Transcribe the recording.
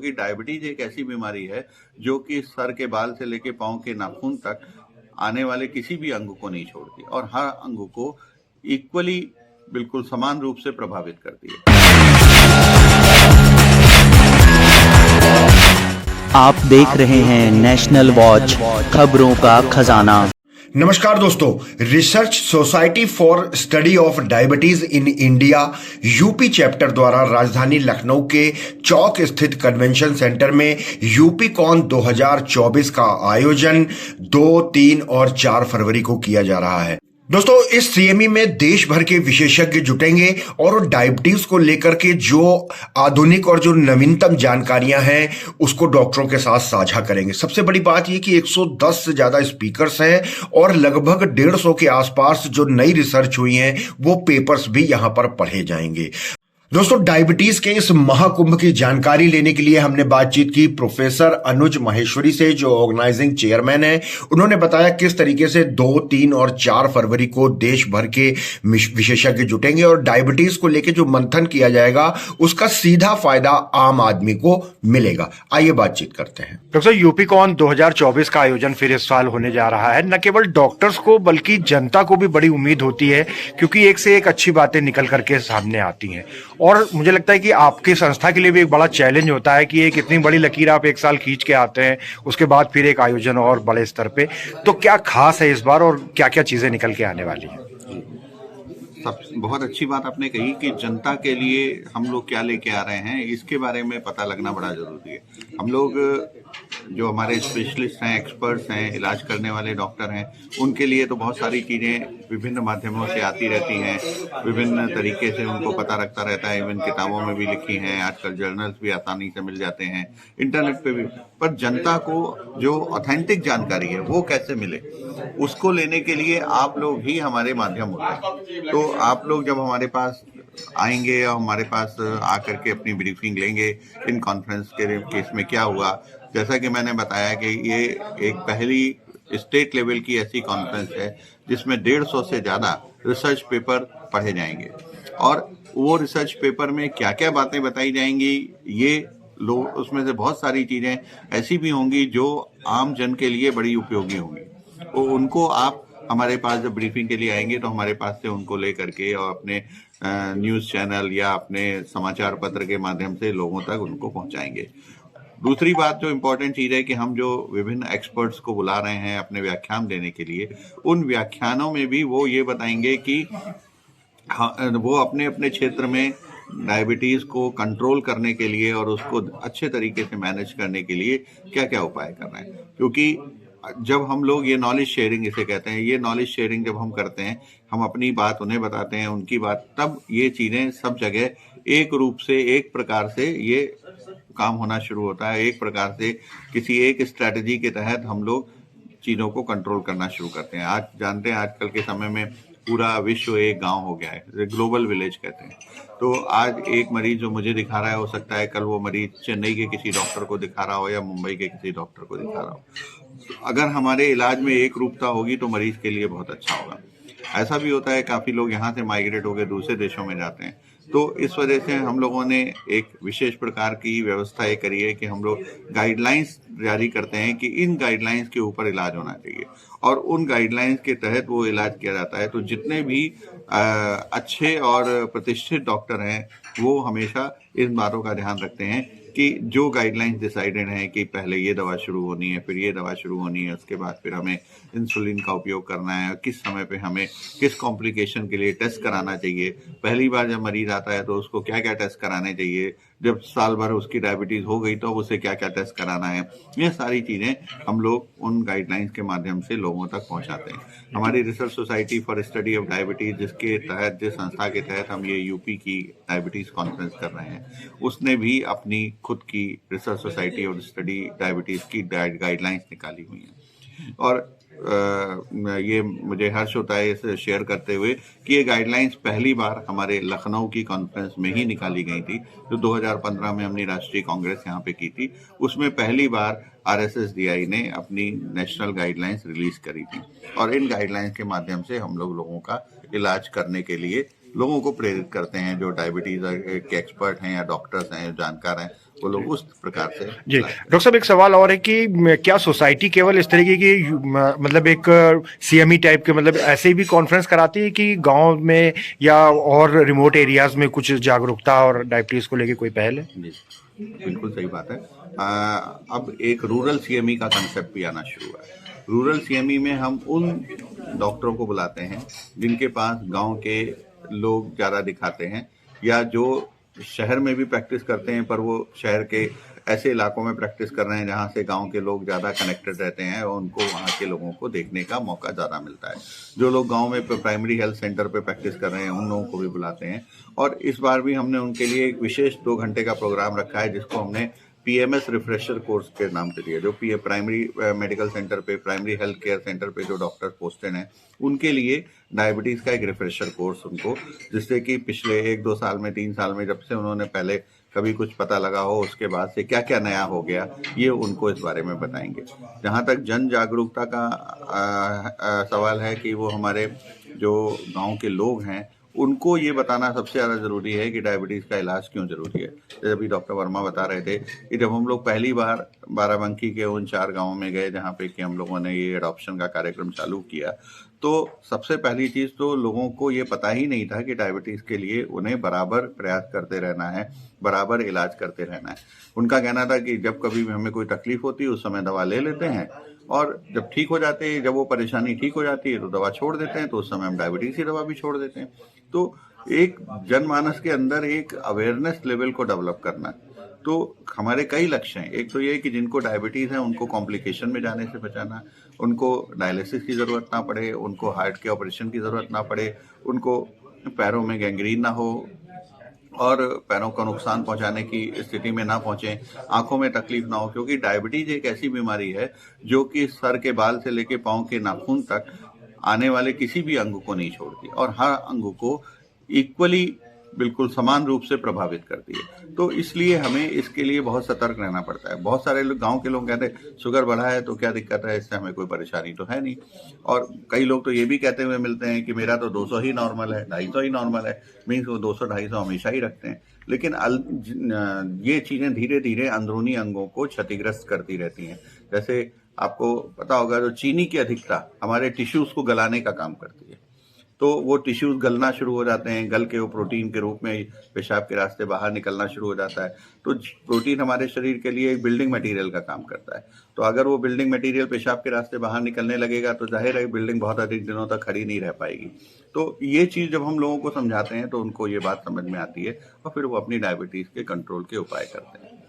क्योंकि डायबिटीज एक ऐसी बीमारी है जो कि सर के बाल से लेके पांव के नाखून तक आने वाले किसी भी अंग को नहीं छोड़ती और हर अंग को इक्वली बिल्कुल समान रूप से प्रभावित करती है। आप देख रहे हैं नेशनल वॉच, खबरों का खजाना। नमस्कार दोस्तों, research society for study of diabetes in India UP chapter द्वारा राजधानी लखनऊ के चौक स्थित कन्वेंशन सेंटर में यूपी कॉन 2024 का आयोजन 2, 3 और 4 फरवरी को किया जा रहा है। दोस्तों, इस सीएमई में देश भर के विशेषज्ञ जुटेंगे और डायबिटीज को लेकर के जो आधुनिक और जो नवीनतम जानकारियां हैं उसको डॉक्टरों के साथ साझा करेंगे। सबसे बड़ी बात यह कि 110 से ज्यादा स्पीकर्स हैं और लगभग 150 के आसपास जो नई रिसर्च हुई हैं वो पेपर्स भी यहां पर पढ़े जाएंगे। दोस्तों, डायबिटीज के इस महाकुंभ की जानकारी लेने के लिए हमने बातचीत की प्रोफेसर अनुज माहेश्वरी से, जो ऑर्गेनाइजिंग चेयरमैन है। उन्होंने बताया किस तरीके से 2, 3 और 4 फरवरी को देश भर के विशेषज्ञ जुटेंगे और डायबिटीज को लेकर जो मंथन किया जाएगा उसका सीधा फायदा आम आदमी को मिलेगा। आइए बातचीत करते हैं। डॉक्टर, यूपी कॉन 2024 का आयोजन फिर इस साल होने जा रहा है। न केवल डॉक्टर्स को बल्कि जनता को भी बड़ी उम्मीद होती है, क्योंकि एक से एक अच्छी बातें निकल करके सामने आती हैं। और मुझे लगता है कि आपकी संस्था के लिए भी एक बड़ा चैलेंज होता है कि एक इतनी बड़ी लकीर आप एक साल खींच के आते हैं, उसके बाद फिर एक आयोजन और बड़े स्तर पे। तो क्या खास है इस बार और क्या क्या चीजें निकल के आने वाली हैं? सब बहुत अच्छी बात आपने कही कि जनता के लिए हम लोग क्या लेके आ रहे हैं इसके बारे में पता लगना बड़ा जरूरी है। हम लोग जो हमारे स्पेशलिस्ट हैं, एक्सपर्ट्स हैं, इलाज करने वाले डॉक्टर हैं, उनके लिए तो बहुत सारी चीज़ें विभिन्न माध्यमों से आती रहती हैं, विभिन्न तरीके से उनको पता रखता रहता है। इवन किताबों में भी लिखी हैं, आजकल जर्नल्स भी आसानी से मिल जाते हैं, इंटरनेट पे भी। पर जनता को जो ऑथेंटिक जानकारी है वो कैसे मिले, उसको लेने के लिए आप लोग ही हमारे माध्यम होते हैं। तो आप लोग जब हमारे पास आएंगे और हमारे पास आकर के अपनी ब्रीफिंग लेंगे इन कॉन्फ्रेंस के केस में क्या हुआ, जैसा कि मैंने बताया कि ये एक पहली स्टेट लेवल की ऐसी कॉन्फ्रेंस है जिसमें 150 से ज़्यादा रिसर्च पेपर पढ़े जाएंगे और वो रिसर्च पेपर में क्या क्या बातें बताई जाएंगी, ये लोग उसमें से बहुत सारी चीज़ें ऐसी भी होंगी जो आम जन के लिए बड़ी उपयोगी होंगी। तो उनको आप हमारे पास जब ब्रीफिंग के लिए आएंगे तो हमारे पास से उनको ले करके और अपने न्यूज़ चैनल या अपने समाचार पत्र के माध्यम से लोगों तक उनको पहुंचाएंगे। दूसरी बात जो इम्पोर्टेंट चीज़ है कि हम जो विभिन्न एक्सपर्ट्स को बुला रहे हैं अपने व्याख्यान देने के लिए, उन व्याख्यानों में भी वो ये बताएंगे कि वो अपने अपने क्षेत्र में डायबिटीज़ को कंट्रोल करने के लिए और उसको अच्छे तरीके से मैनेज करने के लिए क्या क्या उपाय कर रहे हैं। क्योंकि जब हम लोग ये नॉलेज शेयरिंग इसे कहते हैं, ये नॉलेज शेयरिंग जब हम करते हैं, हम अपनी बात उन्हें बताते हैं, उनकी बात, तब ये चीज़ें सब जगह एक रूप से, एक प्रकार से ये काम होना शुरू होता है। एक प्रकार से किसी एक स्ट्रैटेजी के तहत हम लोग चीज़ों को कंट्रोल करना शुरू करते हैं। आज जानते हैं आजकल के समय में पूरा विश्व एक गांव हो गया है, ग्लोबल विलेज कहते हैं। तो आज एक मरीज जो मुझे दिखा रहा है, हो सकता है कल वो मरीज चेन्नई के किसी डॉक्टर को दिखा रहा हो या मुंबई के किसी डॉक्टर को दिखा रहा हो। अगर हमारे इलाज में एक रूपता होगी तो मरीज के लिए बहुत अच्छा होगा। ऐसा भी होता है, काफ़ी लोग यहाँ से माइग्रेट होकर दूसरे देशों में जाते हैं। तो इस वजह से हम लोगों ने एक विशेष प्रकार की व्यवस्था ये करी है कि हम लोग गाइडलाइंस जारी करते हैं कि इन गाइडलाइंस के ऊपर इलाज होना चाहिए और उन गाइडलाइंस के तहत वो इलाज किया जाता है। तो जितने भी अच्छे और प्रतिष्ठित डॉक्टर हैं वो हमेशा इन बातों का ध्यान रखते हैं कि जो गाइडलाइंस डिसाइडेड हैं कि पहले ये दवा शुरू होनी है, फिर ये दवा शुरू होनी है, उसके बाद फिर हमें इंसुलिन का उपयोग करना है, किस समय पे हमें किस कॉम्प्लिकेशन के लिए टेस्ट कराना चाहिए, पहली बार जब मरीज आता है तो उसको क्या क्या टेस्ट कराने चाहिए, जब साल भर उसकी डायबिटीज़ हो गई तो उसे क्या क्या टेस्ट कराना है। ये सारी चीज़ें हम लोग उन गाइडलाइंस के माध्यम से लोगों तक पहुंचाते हैं। हमारी research society for study of diabetes, जिसके तहत, जिस संस्था के तहत हम ये यूपी की डायबिटीज़ कॉन्फ्रेंस कर रहे हैं, उसने भी अपनी खुद की research society of study diabetes की गाइडलाइंस निकाली हुई हैं। और ये मुझे हर्ष होता है इसे शेयर करते हुए कि ये गाइडलाइंस पहली बार हमारे लखनऊ की कॉन्फ्रेंस में ही निकाली गई थी, जो 2015 में हमने राष्ट्रीय कांग्रेस यहाँ पे की थी। उसमें पहली बार RSSDI ने अपनी नेशनल गाइडलाइंस रिलीज करी थी और इन गाइडलाइंस के माध्यम से हम लोगों का इलाज करने के लिए लोगों को प्रेरित करते हैं। जो डायबिटीज़ के एक्सपर्ट हैं या डॉक्टर्स हैं, जानकार हैं, वो लोग उस प्रकार से जी डॉक्टर साहब, एक सवाल और है कि क्या सोसाइटी केवल इस तरीके की मतलब एक सीएमई टाइप के मतलब ऐसे ही भी कॉन्फ्रेंस कराती है कि गांव में या और रिमोट एरियाज में कुछ जागरूकता और डायबिटीज को लेके कोई पहल है? जी, बिल्कुल सही बात है। अब एक रूरल सीएमई का कंसेप्ट भी आना शुरू हुआ है। रूरल सीएमई में हम उन डॉक्टरों को बुलाते हैं जिनके पास गांव के लोग ज़्यादा दिखाते हैं, या जो शहर में भी प्रैक्टिस करते हैं पर वो शहर के ऐसे इलाकों में प्रैक्टिस कर रहे हैं जहाँ से गांव के लोग ज़्यादा कनेक्टेड रहते हैं और उनको वहाँ के लोगों को देखने का मौका ज़्यादा मिलता है। जो लोग गांव में प्राइमरी हेल्थ सेंटर पे प्रैक्टिस कर रहे हैं उन लोगों को भी बुलाते हैं। और इस बार भी हमने उनके लिए एक विशेष 2 घंटे का प्रोग्राम रखा है जिसको हमने पीएमएस रिफ्रेशर कोर्स के नाम से दिया। जो प्राइमरी मेडिकल सेंटर पे, प्राइमरी हेल्थ केयर सेंटर पे जो डॉक्टर पोस्टेड हैं उनके लिए डायबिटीज़ का एक रिफ्रेशर कोर्स उनको, जिससे कि पिछले 1-2 साल में, 3 साल में जब से उन्होंने पहले कभी कुछ पता लगा हो उसके बाद से क्या क्या नया हो गया ये उनको इस बारे में बताएंगे। जहाँ तक जन जागरूकता का सवाल है कि वो हमारे जो गांव के लोग हैं उनको ये बताना सबसे ज़्यादा ज़रूरी है कि डायबिटीज़ का इलाज क्यों ज़रूरी है। जैसे अभी डॉक्टर वर्मा बता रहे थे कि जब हम लोग पहली बार बाराबंकी के उन 4 गाँवों में गए जहाँ पे कि हम लोगों ने ये एडॉप्शन का कार्यक्रम चालू किया, तो सबसे पहली चीज़ तो लोगों को ये पता ही नहीं था कि डायबिटीज़ के लिए उन्हें बराबर प्रयास करते रहना है, बराबर इलाज करते रहना है। उनका कहना था कि जब कभी भी हमें कोई तकलीफ होती है उस समय दवा ले लेते हैं और जब ठीक हो जाते हैं, जब वो परेशानी ठीक हो जाती है तो दवा छोड़ देते हैं, तो उस समय हम डायबिटीज़ की दवा भी छोड़ देते हैं। तो एक जनमानस के अंदर एक अवेयरनेस लेवल को डेवलप करना है। तो हमारे कई लक्ष्य हैं। एक तो ये कि जिनको डायबिटीज़ है उनको कॉम्प्लिकेशन में जाने से बचाना, उनको डायलिसिस की ज़रूरत ना पड़े, उनको हार्ट के ऑपरेशन की ज़रूरत ना पड़े, उनको पैरों में गैंग्रीन ना हो और पैरों को नुकसान पहुंचाने की स्थिति में ना पहुंचे, आंखों में तकलीफ ना हो, क्योंकि डायबिटीज एक ऐसी बीमारी है जो कि सर के बाल से लेके पांव के नाखून तक आने वाले किसी भी अंग को नहीं छोड़ती और हर अंग को इक्वली बिल्कुल समान रूप से प्रभावित करती है। तो इसलिए हमें इसके लिए बहुत सतर्क रहना पड़ता है। बहुत सारे लोग, गांव के लोग कहते हैं शुगर बढ़ा है तो क्या दिक्कत है, इससे हमें कोई परेशानी तो है नहीं। और कई लोग तो ये भी कहते हुए मिलते हैं कि मेरा तो 200 ही नॉर्मल है, 250 ही नॉर्मल है, मीन्स वो 200-250 हमेशा ही रखते हैं। लेकिन ये चीज़ें धीरे धीरे अंदरूनी अंगों को क्षतिग्रस्त करती रहती हैं। जैसे आपको पता होगा जो चीनी की अधिकता हमारे टिश्यूज़ को गलाने का काम करती है, तो वो टिश्यूज गलना शुरू हो जाते हैं, गल के वो प्रोटीन के रूप में पेशाब के रास्ते बाहर निकलना शुरू हो जाता है। तो प्रोटीन हमारे शरीर के लिए एक बिल्डिंग मटेरियल का काम करता है। तो अगर वो बिल्डिंग मटेरियल पेशाब के रास्ते बाहर निकलने लगेगा तो जाहिर है बिल्डिंग बहुत अधिक दिनों तक खड़ी नहीं रह पाएगी। तो ये चीज़ जब हम लोगों को समझाते हैं तो उनको ये बात समझ में आती है और फिर वो अपनी डायबिटीज़ के कंट्रोल के उपाय करते हैं।